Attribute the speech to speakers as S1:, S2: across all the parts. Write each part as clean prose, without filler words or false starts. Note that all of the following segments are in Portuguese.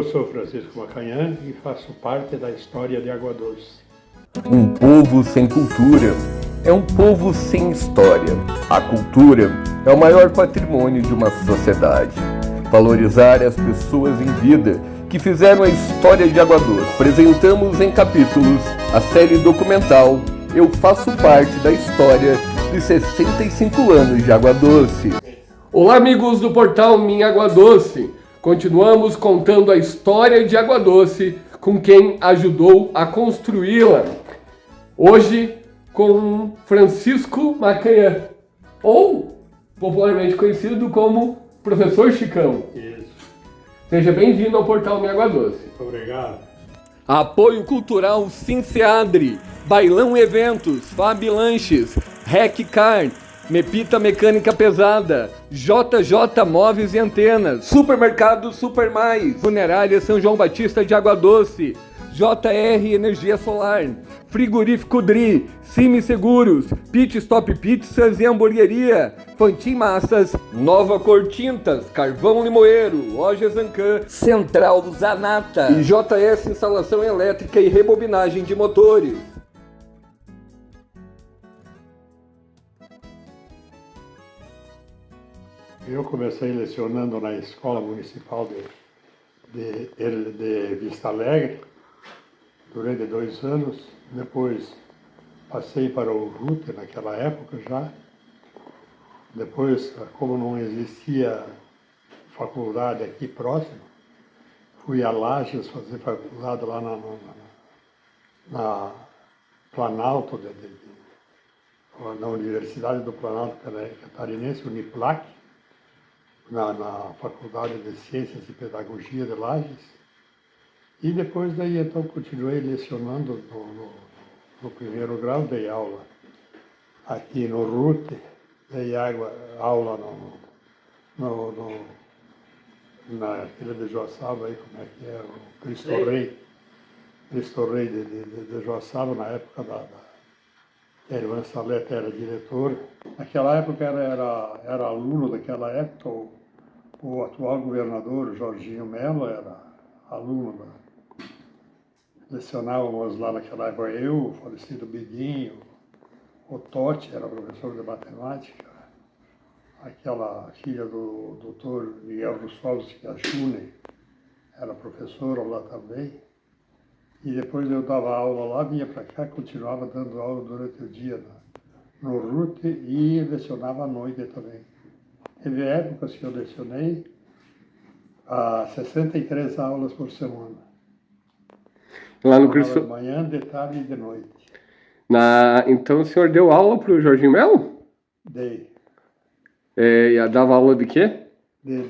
S1: Eu sou Francisco Macanhã e faço parte da história de Água Doce.
S2: Um povo sem cultura é um povo sem história. A cultura é o maior patrimônio de uma sociedade. Valorizar as pessoas em vida que fizeram a história de Água Doce. Apresentamos em capítulos a série documental Eu Faço Parte da História de 65 anos de Água Doce.
S3: Olá, amigos do portal Minha Água Doce. Continuamos contando a história de Água Doce com quem ajudou a construí-la. Hoje com Francisco Macanhã, ou popularmente conhecido como Professor Chicão.
S1: Isso.
S3: Seja bem-vindo ao portal Minha Água Doce.
S1: Obrigado.
S3: Apoio Cultural Sinceadre, Bailão Eventos, Fab Lanches, Rec Car, Mepita Mecânica Pesada, JJ Móveis e Antenas, Supermercado Super Mais, Funerária São João Batista de Água Doce, JR Energia Solar, Frigorífico Dri, Cime Seguros, Pit Stop Pizzas e Hamburgueria, Fantin Massas, Nova Cor Tintas, Carvão Limoeiro, Loja Zancan, Central Zanata e JS Instalação Elétrica e Rebobinagem de Motores.
S1: Eu comecei lecionando na Escola Municipal de Vista Alegre durante 2 anos. Depois passei para o RUT naquela época já. Depois, como não existia faculdade aqui próximo, fui a Lages fazer faculdade lá na Planalto, na Universidade do Planalto Catarinense, Uniplac, na Faculdade de Ciências e Pedagogia de Lages. E depois daí, então, continuei lecionando no primeiro grau, dei aula aqui no RUT, dei aula na Ilha de Joaçaba, aí, como é que é, o Cristo Rei de Joaçaba, na época que a irmã Salete era diretora. Naquela época era aluno daquela época, o atual governador, Jorginho Melo, era aluno lecionávamos lá naquela época eu, o falecido Biguinho, o Totti era professor de matemática, aquela filha do doutor Miguel Russowski, a June, era professora lá também. E depois eu dava aula lá, vinha para cá, continuava dando aula durante o dia no RUT e lecionava à noite também. Teve épocas que eu lecionei 63 aulas por semana.
S3: Lá no
S1: Cristo...
S3: Cristo...
S1: De manhã, de tarde e de noite.
S3: Então o senhor deu aula para o Jorginho Melo?
S1: Dei.
S3: E dava aula de quê?
S1: De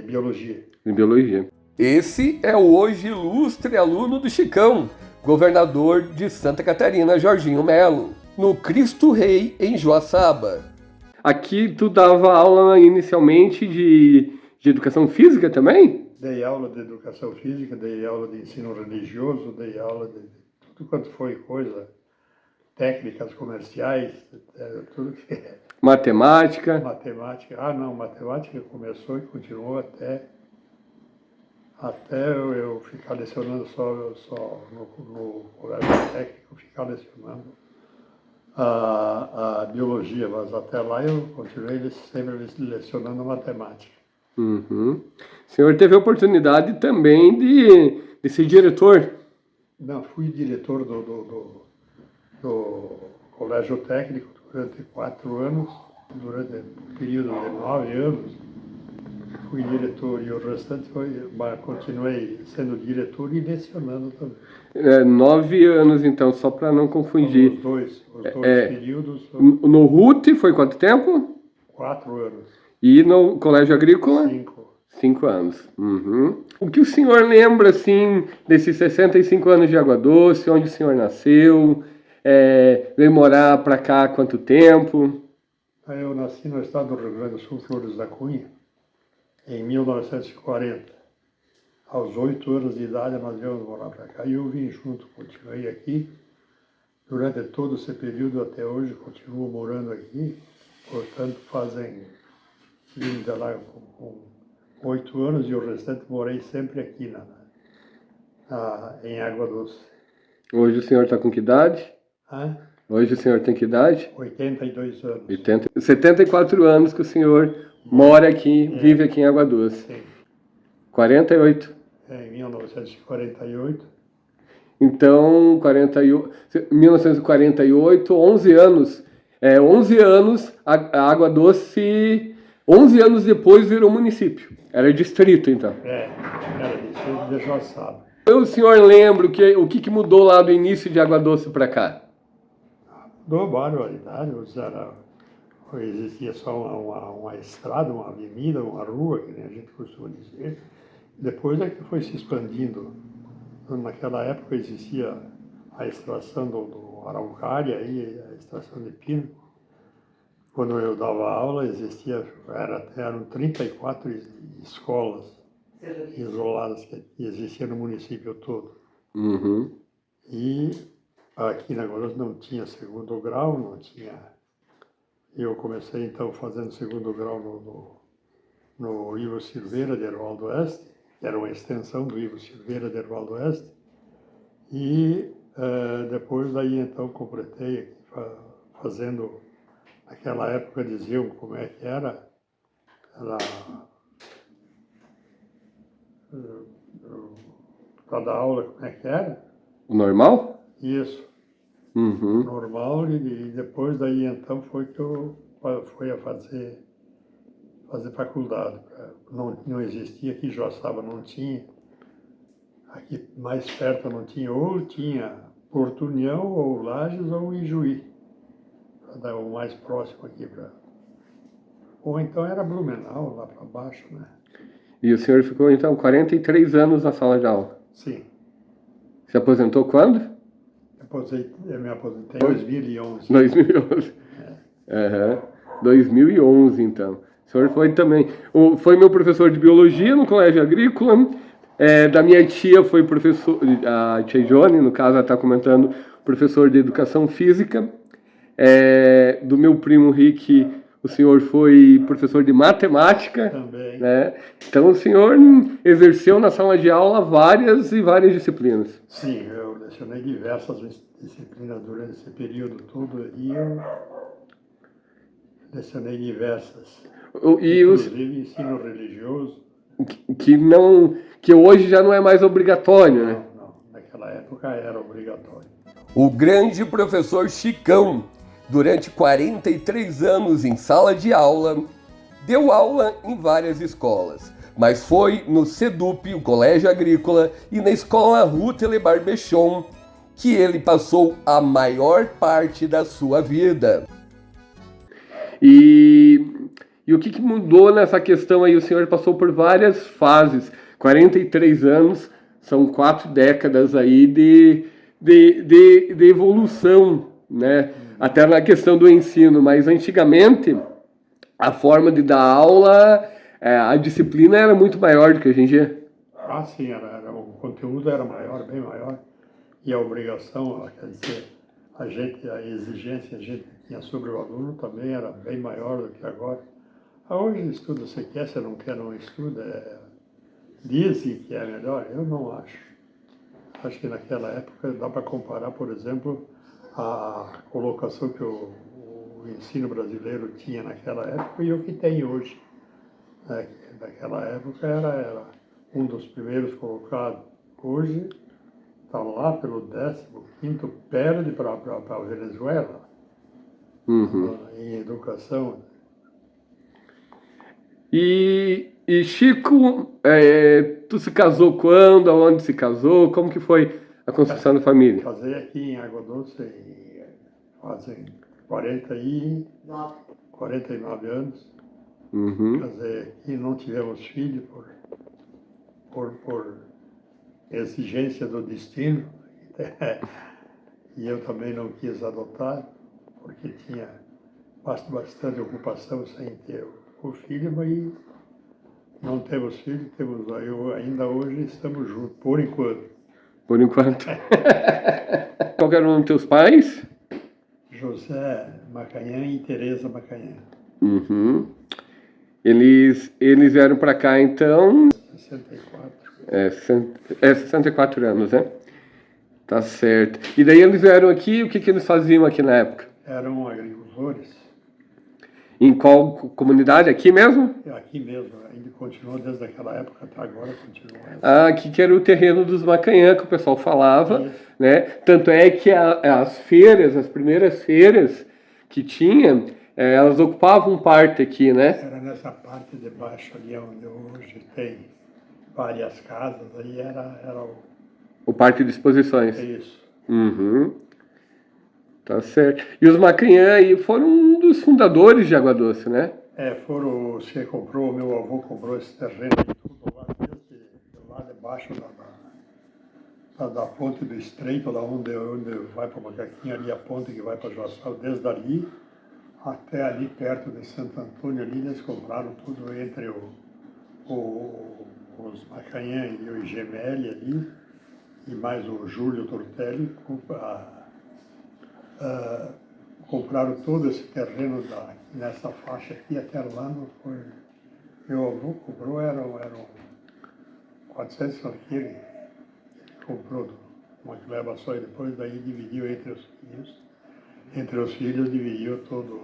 S1: biologia.
S3: De biologia. Esse é o hoje ilustre aluno do Chicão, governador de Santa Catarina, Jorginho Melo, no Cristo Rei, em Joaçaba. Aqui tu dava aula inicialmente de educação física também?
S1: Dei aula de educação física, dei aula de ensino religioso, dei aula de tudo quanto foi coisa, técnicas comerciais, tudo que é.
S3: Matemática?
S1: Matemática. Matemática começou e continuou até eu ficar lecionando só no colégio técnico, ficar lecionando a biologia, mas até lá eu continuei sempre lecionando matemática.
S3: Uhum. O senhor teve a oportunidade também de ser diretor?
S1: Não, fui diretor do colégio técnico durante 4 anos, durante um período de 9 anos. Fui diretor e o restante continuei sendo diretor e lecionando também.
S3: 9 anos, então, só para não confundir.
S1: Os dois períodos.
S3: No RUT foi quanto tempo?
S1: 4 anos.
S3: E no Colégio Agrícola? 5 anos. Uhum. O que o senhor lembra, assim, desses 65 anos de Água Doce, onde o senhor nasceu, veio morar para cá há quanto tempo?
S1: Eu nasci no estado do Rio Grande do Sul, Flores da Cunha, em 1940. Aos 8 anos de idade nós viemos morar para cá e eu vim junto, continuei aqui. Durante todo esse período até hoje continuo morando aqui, portanto fazem 30 lá com 8 anos e o restante morei sempre aqui em Água Doce.
S3: Hoje o senhor está com que idade?
S1: Hã?
S3: Hoje o senhor tem que idade?
S1: 82 anos.
S3: 74 anos que o senhor mora aqui, vive aqui em Água Doce.
S1: Sim.
S3: 48.
S1: Em 1948.
S3: Então, 1948, 11 anos. 11 anos, a Água Doce, 11 anos depois virou município. Era distrito, então.
S1: Era distrito de Joaçaba.
S3: O senhor lembra o que mudou lá do início de Água Doce para cá?
S1: Mudou barbaridade. Existia só uma estrada, uma avenida, uma rua, que nem a gente costuma dizer. Depois é que foi se expandindo. Naquela época existia a extração do araucária, aí, a extração de pino. Quando eu dava aula, eram 34 escolas isoladas que existiam no município todo.
S3: Uhum.
S1: E aqui na Guarulhos não tinha segundo grau, não tinha. Eu comecei então fazendo segundo grau no Ivo Silveira de Ervaldo Oeste, que era uma extensão do Ivo Silveira de Ervaldo Oeste. E depois daí então completei aqui, fazendo, naquela época diziam como é que era para dar aula, como é que era?
S3: O normal?
S1: Isso.
S3: Uhum.
S1: Normal, e depois daí então foi que eu fui a fazer faculdade. Não existia aqui em Joaçaba, não tinha. Aqui mais perto não tinha, ou tinha Porto União, ou Lages, ou Ijuí. Para dar o mais próximo aqui para. Ou então era Blumenau, lá para baixo, né?
S3: E o senhor ficou então 43 anos na sala de aula?
S1: Sim.
S3: Se aposentou quando?
S1: Eu me aposentei em 2011.
S3: 2011. Uhum. 2011, então. O senhor foi também. Foi meu professor de biologia no colégio agrícola. Da minha tia foi professor, a tia Jone, no caso, ela está comentando, professor de educação física. Do meu primo Rick, o senhor foi professor de matemática.
S1: Também.
S3: Né? Então o senhor exerceu na sala de aula várias e várias disciplinas.
S1: Sim, eu lecionei diversas disciplinas durante esse período todo e eu lecionei diversas. Inclusive ensino religioso.
S3: Que hoje já não é mais obrigatório, né?
S1: Não, naquela época era obrigatório.
S2: O grande professor Chicão, durante 43 anos em sala de aula, deu aula em várias escolas, mas foi no CEDUP, o Colégio Agrícola, e na Escola Rutele Barbechon que ele passou a maior parte da sua vida.
S3: E o que mudou nessa questão aí? O senhor passou por várias fases, 43 anos, são 4 décadas aí de evolução, né? Até na questão do ensino, mas antigamente a forma de dar aula, a disciplina era muito maior do que hoje em dia.
S1: Sim, o conteúdo era maior, bem maior, e a obrigação, quer dizer, a exigência a gente tinha sobre o aluno também era bem maior do que agora. Hoje estuda, você quer, você não quer, não estuda. Dizem que é melhor, eu não acho. Acho que naquela época dá para comparar, por exemplo, a colocação que o ensino brasileiro tinha naquela época e o que tem hoje. Naquela época era um dos primeiros colocados. Hoje está lá pelo 15º, perde para a Venezuela, em educação.
S3: E Chico, tu se casou quando? Aonde se casou? Como que foi a construção da família?
S1: Casei aqui em Água Doce fazem 49 anos.
S3: Uhum.
S1: Casei aqui, não tivemos filho por exigência do destino. E eu também não quis adotar, porque tinha bastante ocupação sem ter o filho, mas não temos filho, ainda hoje estamos juntos, por enquanto.
S3: Por enquanto. Qual era o nome dos teus pais?
S1: José Macanhã e Tereza Macanhã.
S3: Uhum. Eles vieram para cá, então...
S1: 64.
S3: 64 anos, né? Tá certo. E daí eles vieram aqui, o que eles faziam aqui na época?
S1: Eram agricultores.
S3: Em qual comunidade? Aqui mesmo?
S1: Aqui mesmo, ainda continuou desde aquela época até agora, continua.
S3: Aqui que era o terreno dos Macanhã, que o pessoal falava, né? Tanto é que as feiras, as primeiras feiras que tinha, elas ocupavam parte aqui, né?
S1: Era nessa parte de baixo ali, onde hoje tem várias casas, aí era
S3: o parque de exposições.
S1: isso.
S3: Uhum. Tá certo. E os Macanhã aí foram um dos fundadores de Água Doce, né?
S1: Você comprou, meu avô comprou esse terreno tudo lá, desde lá debaixo da ponte do Estreito, lá onde vai para Macaquinha, ali a ponte que vai para Joaçal, desde ali até ali perto de Santo Antônio, ali eles compraram tudo entre os Macanhã e o Gemelli ali, e mais o Júlio Tortelli, compraram todo esse terreno nessa faixa aqui, até lá não foi. Meu avô comprou, eram 400 alqueires, comprou uma gleba só e depois daí dividiu entre os filhos. Entre os filhos dividiu todo.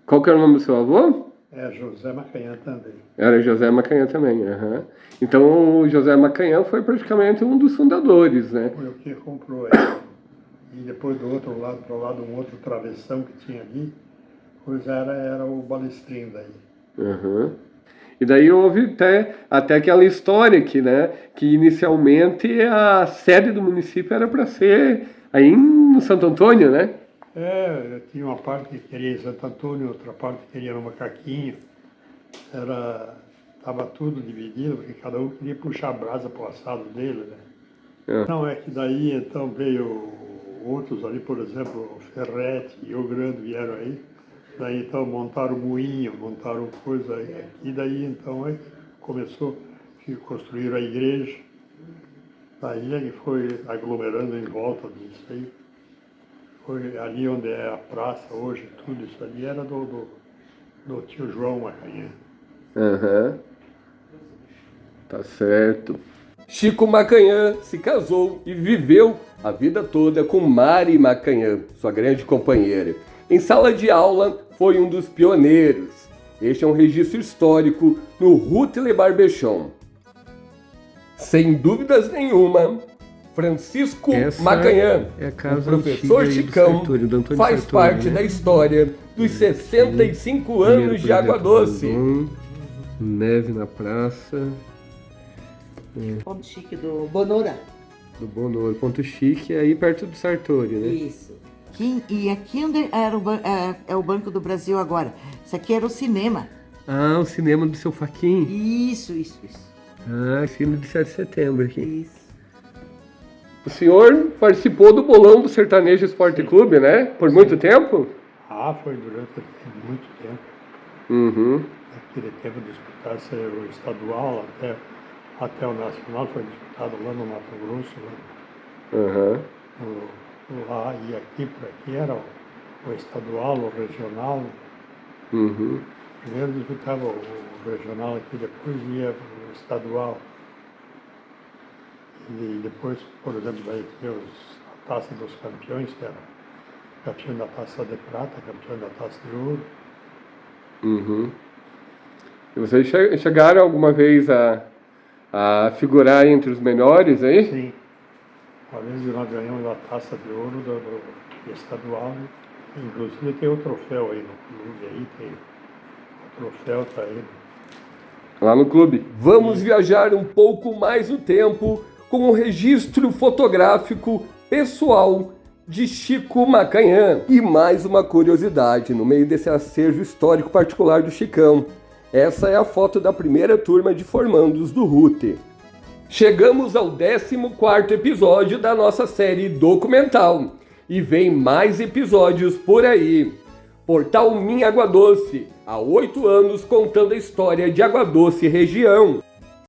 S3: Qual que era o nome do seu avô?
S1: José Macanhã também.
S3: Era José Macanhã também, uhum. Então o José Macanhã foi praticamente um dos fundadores, né?
S1: Foi o que comprou aí. E depois do outro lado, para o lado, um outro travessão que tinha ali, pois era o balestrinho daí.
S3: Uhum. E daí houve até aquela história aqui, né? Que inicialmente a sede do município era para ser aí no Santo Antônio, né?
S1: Tinha uma parte que queria em Santo Antônio, outra parte que queria no Macaquinho. Estava tudo dividido, porque cada um queria puxar a brasa para o assado dele, né? Não, é que daí então veio outros ali, por exemplo, o Ferretti e o Grande vieram aí. Daí então montaram moinho, montaram coisa aí. E daí então começou, construíram a igreja. Daí ele foi aglomerando em volta disso aí. Foi ali onde é a praça hoje, tudo isso ali era do tio João Macanhã.
S3: Uhum. Tá certo. Chico Macanhã se casou e viveu a vida toda com Mari Macanhã, sua grande companheira. Em sala de aula, foi um dos pioneiros. Este é um registro histórico no Rutile Barbechon. Sem dúvidas nenhuma, Francisco Macanhã, o professor Chicão, faz parte da história dos 65 anos de Água Doce. Neve na praça.
S4: Ponto chique do Bonora.
S3: Do Bonora, ponto chique, aí perto do Sartori, né?
S4: Isso. E aqui onde era o Banco do Brasil agora. Isso aqui era o cinema.
S3: Ah, o cinema do seu Faquin.
S4: Isso.
S3: Filme de 7 de setembro aqui.
S4: Isso.
S3: O senhor participou do bolão do Sertanejo Esporte Clube, né? Por muito tempo?
S1: Foi durante muito tempo.
S3: Uhum.
S1: Aquele tempo disputado o estadual até o nacional, foi disputado lá no Mato Grosso.
S3: Uhum.
S1: Lá e aqui, por aqui era o estadual, o regional.
S3: Uhum.
S1: Primeiro disputava o regional aqui, depois ia o estadual. E depois, por exemplo, daí tinha a Taça dos Campeões, que era campeão da Taça de Prata, campeão da Taça de Ouro.
S3: Uhum. E vocês chegaram alguma vez a figurar entre os melhores aí?
S1: Sim. Uma vez nós ganhamos a Taça de Ouro do estadual. Inclusive tem o troféu aí no clube, aí tem o troféu, tá aí.
S3: Lá no clube. Vamos viajar um pouco mais no tempo com um registro fotográfico pessoal de Chico Macanhã. E mais uma curiosidade no meio desse acervo histórico particular do Chicão. Essa é a foto da primeira turma de formandos do RUT. Chegamos ao 14º episódio da nossa série documental. E vem mais episódios por aí. Portal Minha Água Doce, há 8 anos contando a história de Água Doce região.